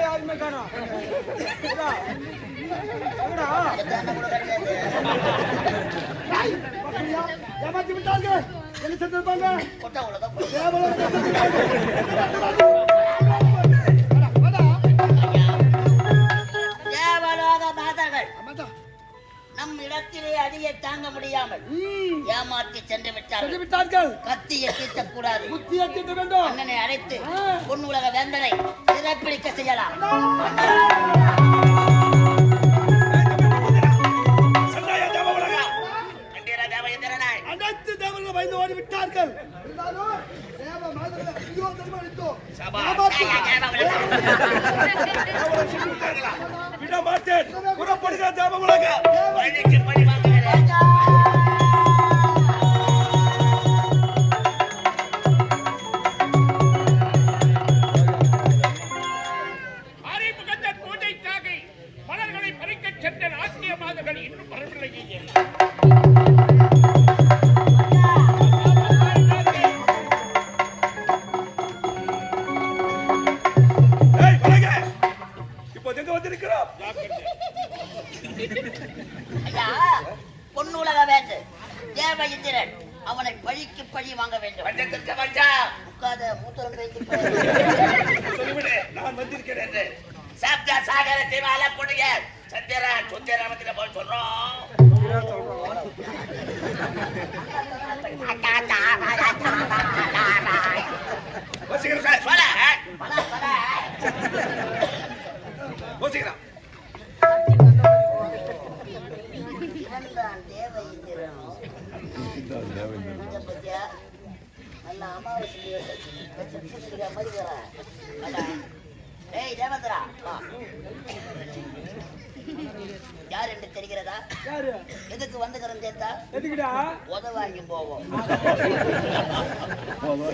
யாருமே காணோம். ஏமாத்தி விட்டாங்க. என்ன செஞ்சிருப்பாங்க? நம் இடத்திலே அடியை தாங்க முடியாமல் ஏமாற்றி சென்று விட்டார்கள். கத்தியை தீட்டக்கூடாது, வேண்டும். அண்ணனை அழைத்து பொன் உலக வேந்தனை சிறைப்பிடிக்க செய்யலாம். அனைத்து தேவர்கள் பயந்து ஓடி விட்டார்கள். விட மாட்டேன். புறப்படுகிற தேவ உலக மலர்களை பறிக்க சென்ற ஆசிய மாதங்கள் இன்னும் வரவில்லை. பொன்னுலக வேண்டும் தேவ இந்திரன் அவனை பழிக்கு பழி வாங்க வேண்டும். உட்காத மூத்தரம் வைத்து நான் வந்திருக்கிறேன். சப்த சாகரத்தை வாழக்கூடிய சந்திரன் சுந்தரமத்தில போய் சொல்றோம். நல்ல அமாவாசை ஏய் தேவந்திரா, யார் என்று தெரிகிறதா? எதுக்கு வந்துக்கிறோம் தேத்தா? எதுக்குடா? உதவாங்கி போவோம்.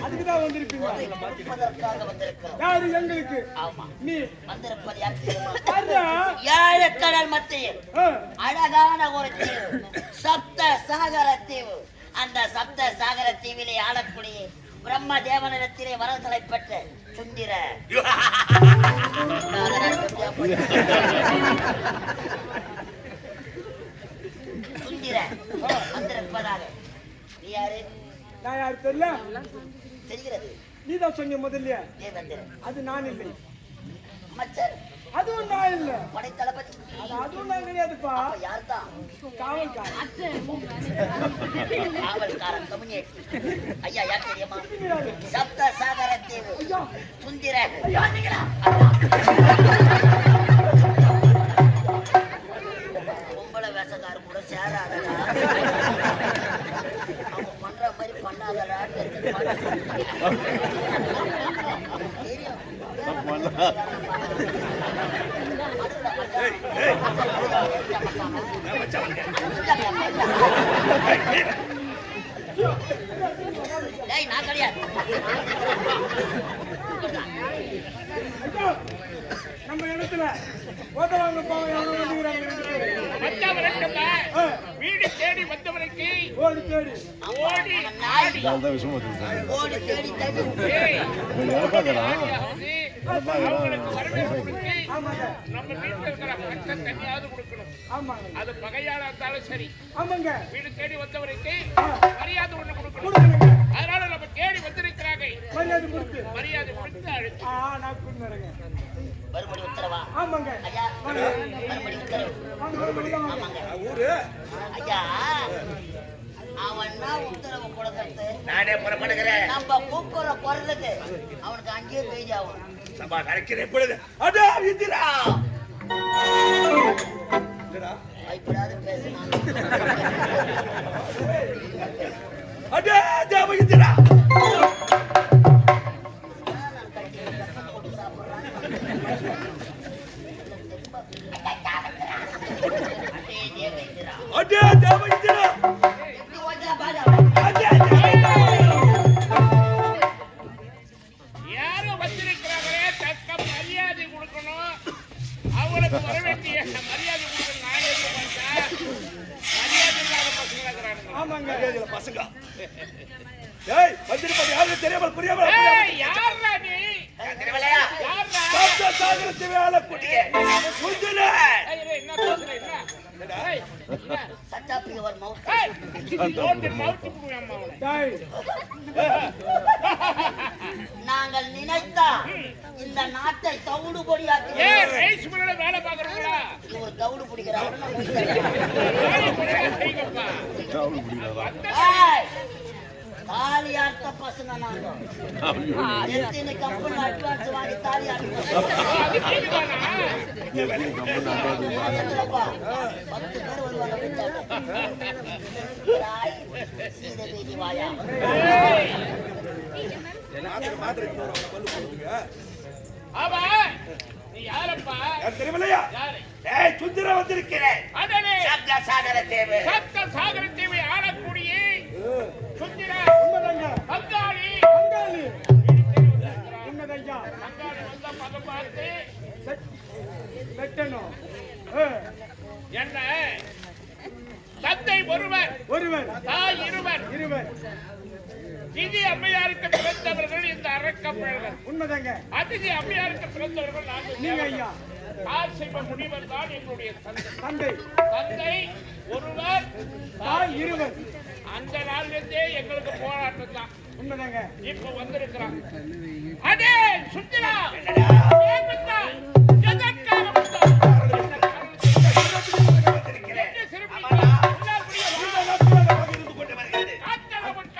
அதுக்குதான் வந்திருப்பீங்க. கொடுப்பதற்காக வந்திருக்கிறோம். யாரு எங்களுக்கு? ஆமா, நீ வந்திருப்பது யார் தெரியுமா? ஏழு கடல் மத்தியில் அழகான ஒரு தீவு, சப்த சாகர தீவு. அந்த சப்த சாகர தீவிலே ஆளக்கூடிய பிரம்ம தேவனிடத்திலே வரதலை பெற்ற சுந்திர சுந்திர வந்திருப்பதாக. நீ யாரு? நான் யாரு தெரியல. தெரிகிறது. நீதான் சொன்ன முதல்ல. அது நான் இல்லை. அமைச்சர் அதுவும் நான் இல்ல. படை தளபதி அதுவும் நான் கிடையாதுப்பா. யார் தான்? காவல்காரன். காவல்காரன் கம்யூனிட். ஐயா யார் தெரியுமா? சப்த சாகர தீவு சுந்திர. பொம்பளை வேஷக்கார கூட சேராதடா, அவங்க பண்ற மாதிரி பண்ணாதடா. நான் கிடையாது. நம்ம இடத்துல ஓதவாங்க வீடு தேடி வந்தவனுக்கு ஓடி தேடி ஓடி நாடி ஓடி தேடி தேடி அவங்களுக்கு வரவேற்பு கொடுத்து நம்ம வீட்டுல இருக்கிற பச்சை தண்ணியாவது கொடுக்கணும். அது பகையாள இருந்தாலும் சரி. வீடு தேடி வந்தவருக்கு மரியாதை ஒண்ணு கொடுக்கணும். அதனால நம்ம தேடி வந்திருக்கிறாங்க, மரியாதை கொடுத்து அழைத்து மறுபடி உத்தரவா? ஆமாங்க ஐயா, மறுபடி உத்தரவு. ஊரு ஐயா, அவன் உத்தரவு கொடுக்கறது நானே புறப்படுகிறேன். நம்ம கூப்பிடுற குரலுக்கு அவனுக்கு அங்கேயே பேஜ் ஆகும். சபா கரைக்கிறேன் பொழுது அதா இந்திரா பயப்படாது பேசினான். அதா தேவ இந்திரா அதா தேவ இந்திரா யாரும் வச்சிருக்கிறாங்களே, தக்க மரியாதை கொடுக்கணும். தெரியாமல் புரியாமல் யாரா நீ? திருவிளையா சப்த சாகரத்தை ஆளக்கூடிய சுந்தர என்ன பேசுற என்ன? ஏய், என்ன? சட்டாப்பி ஒரு மவுத் ஏய், தோண்டி மவுத்து புடுவேன் அம்மா உன்னை. டேய் நாங்கள் நினைத்தா இந்த நாட்டை தவிடு பொடியாக்கி ஏய், ரைஸ் மில்லுல வேலை பார்க்கறவங்களா? இவர் தவிடு பிடிக்கிறாரு வேலை பிடிக்க செய்யுங்கப்பா. தாலியாட்ட பசங்க நாங்க எத்தனை கம்பெனி அட்வான்ஸ் வாங்கி தாலியாட்டு அது கேக்குதானா? 10 பேர் வருவாங்க சீதபேதி வாயா ஆமா, நீ யாரப்பா? தெரியுமில்லையா? யாரு? ஏய் சுந்தர வந்திருக்கிறேன். அடடே, சப்த சாகர தேவை சப்த சாகர தீவை ஆளக்கூடிய சுந்தர உண்மைதாங்க. பங்காளி. பங்காளி உண்மைதையா. பங்காளி வந்தா பதம் பார்த்து வெட்டணும். என்ன தந்தை ஒருவர் ஒருவர் தாய் இருவர் இருவர் திதி அம்மையாருக்கு பிறந்தவர்கள் இந்த அரக்கம்பழர்கள். உண்மைதாங்க. அதிதி அம்மையாருக்கு பிறந்தவர்கள் நீங்க நாங்கள். ஐயா ஆசிப முனிவர் தான் எங்களுடைய தந்தை. தந்தை தந்தை ஒருவர் தாய் இருவர். அந்த நாளிலிருந்தே எங்களுக்கு போராட்டம் தான். உண்மைதாங்க. இப்ப வந்திருக்கிறான். அடே சுந்தரா, ஏன் வந்தாய்? எதற்காக வந்தாய்? என்ன சிறுமியா? எல்லார் முடியவா? ஆத்தலவன்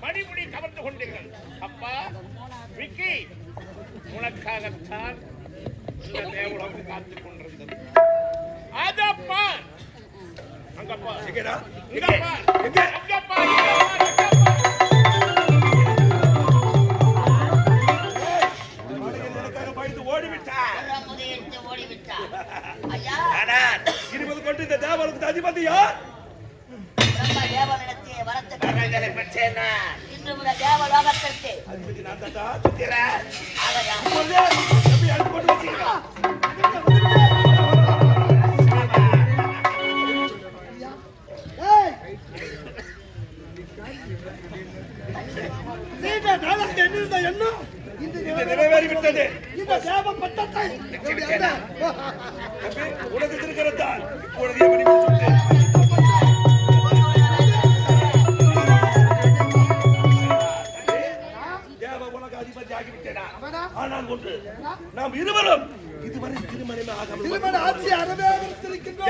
மணிமுடி கவர்ந்து கொண்டீர்கள். அப்பா விக்கி, உனக்காகத்தான் இந்த தேவலோகம் காத்துக் கொண்டிருந்தது. அதப்பா அங்கப்பா எங்கடா? இங்கப்பா எங்க? அங்கப்பா எனக்காக பயந்து ஓடிவிட்டார். ஓடிவிட்டா ஐயா ஆனால் இருபது கொண்டு இந்த தேவலுக்கு அதிபதி யார்? பிரம்ம தேவனிடத்தை வரத்தை மகள்களை பெற்றேன் நான். இன்று முதல் தேவலோகத்திற்கு அதிபதி நான் தாத்தா சுத்திரன். ஆகையா இப்பொழுது எப்படி அழைத்து கொண்டு வந்தீங்களா? இது நிறைவேறிவிட்டது. உனது திருக்கரத்தால் இப்பொழுது எப்படி சொல்றேன்? தேவ உலக அதிபதி ஆகிவிட்டேனா? ஆனால் ஒன்று, நாம் இருவரும் இதுவரை திருமணமே ஆகாமல்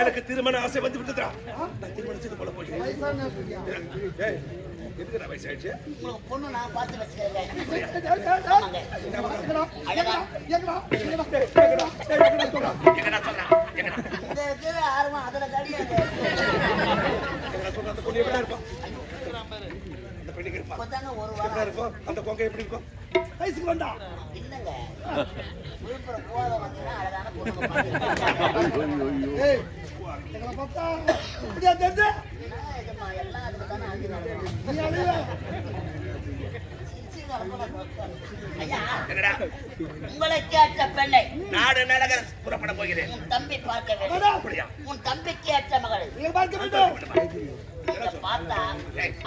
எனக்கு திருமண ஆசை வந்து விட்டதா? நான் திருமணம் செய்து கொள்ள போகிறேன். ஏய், எதுக்கு நான் வயசாயிடுச்சு? உங்களுக்கு பொண்ணு நான் பார்த்து வச்சுக்கிறேன் அழகா இந்த இருக்கிற ஆர்வம் அதுல கிடையாது அந்த பொண்ணு எப்படி இருப்பான்? அந்த பெண்ணுக்கு இருப்பான் இப்பதாங்க ஒரு எப்படி வாரம் இருக்கும்? அந்த கொங்கை எப்படி இருக்கும்? வயசுக்கு வந்தா இல்லங்க விழுப்புரம் போக வந்தீங்கன்னா அழகான பொண்ணு எல்லாம் அதுக்கு தானே ஆகிடும் ஐயா, என்னடா உங்களுக்கு ஏற்ற பெண்ணை நாடு நரக புறப்பட போகிறேன். உன் தம்பி பார்க்க வேண்டும். அப்படியா? உன் தம்பிக்கு ஏற்ற மகள் இதை பார்த்தா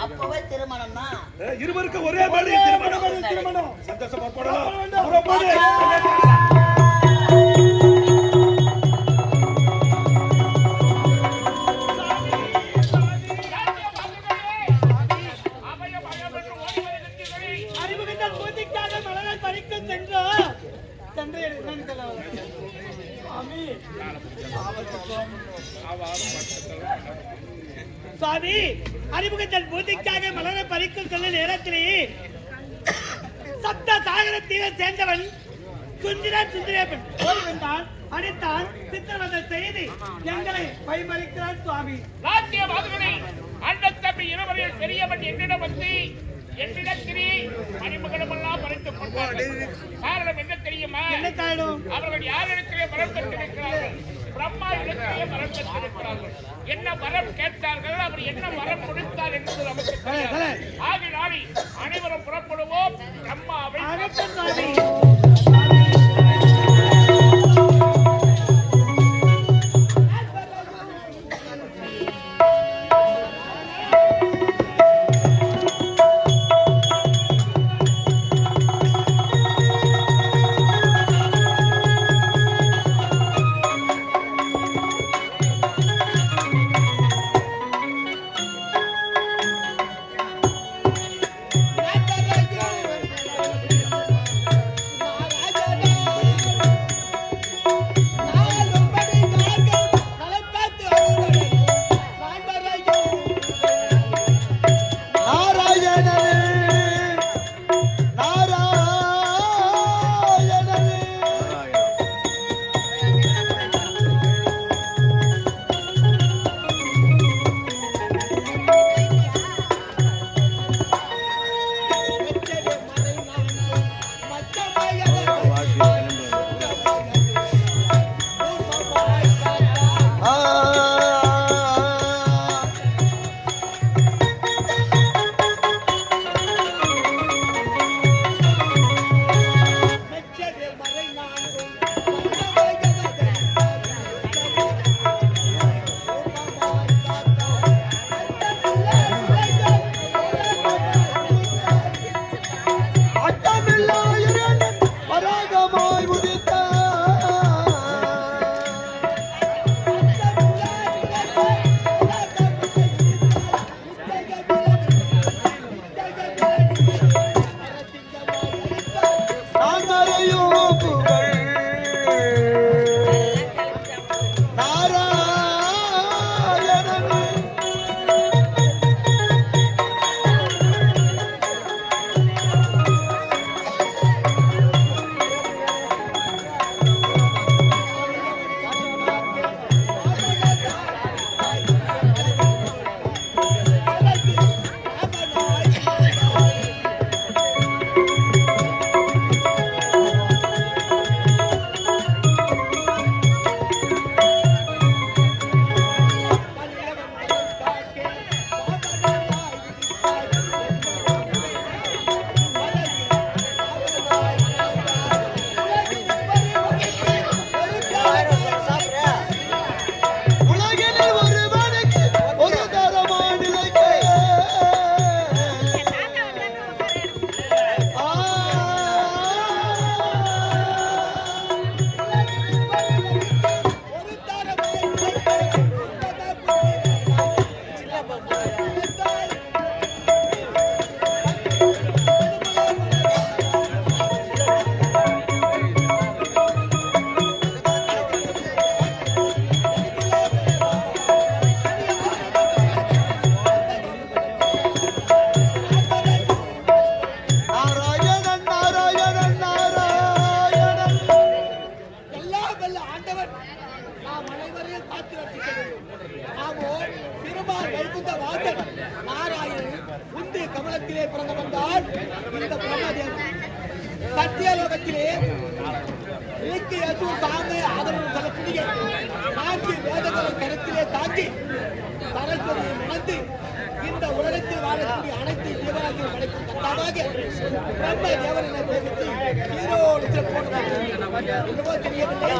அப்பவே திருமணம் தான். இருவருக்கு ஒரே மாதிரி திருமணம். சந்தோஷமா போடலாம். சுவாமி, அறிமுகத்தன் பூஜைக்காக மலரை பறிக்கும் சொல்ல நேரத்திலேயே சப்த சாகரத்தீவை சேர்ந்தவன் சுந்தரேபன் ஓய்வென்றான், அடித்தான், சித்திரவதை செய்து எங்களை பயமறிக்கிறான் சுவாமி. ராஜ்ய பாதுகனை அண்ணன் தம்பி இருவரையும் பெரியவன் என்னிடம் வந்து என்னிடத்திலே மணிமகனமெல்லாம் மறைத்துக் கொண்டார்கள். காரணம் என்ன தெரியுமா? என்ன காரணம்? அவர்கள் யாரிடத்திலே வரம் பெற்றிருக்கிறார்கள்? பிரம்மா இடத்திலே வரம் பெற்றிருக்கிறார்கள். என்ன வரம் கேட்டார்கள், அவர் என்ன வரம் கொடுத்தார் என்பது நமக்கு தெரியாது. ஆகினாலே அனைவரும் புறப்படுவோம். பிரம்மாவை கமலத்திலே பிறந்தவன் தான் இந்த பிரம்மதேவன். சத்தியலோகத்திலே தாமே ஆதரவு சொல்லக்கூடிய 4 வேதங்களை கருத்திலே தாக்கி சரஸ்வதியை உணர்ந்து இந்த உலகத்தில் வாழக்கூடிய அனைத்து ஜீவராசியும் படைக்கும் தானாக பிரம்ம தேவனை தெரிவித்து ஹீரோ போட்டு தெரியவில்லை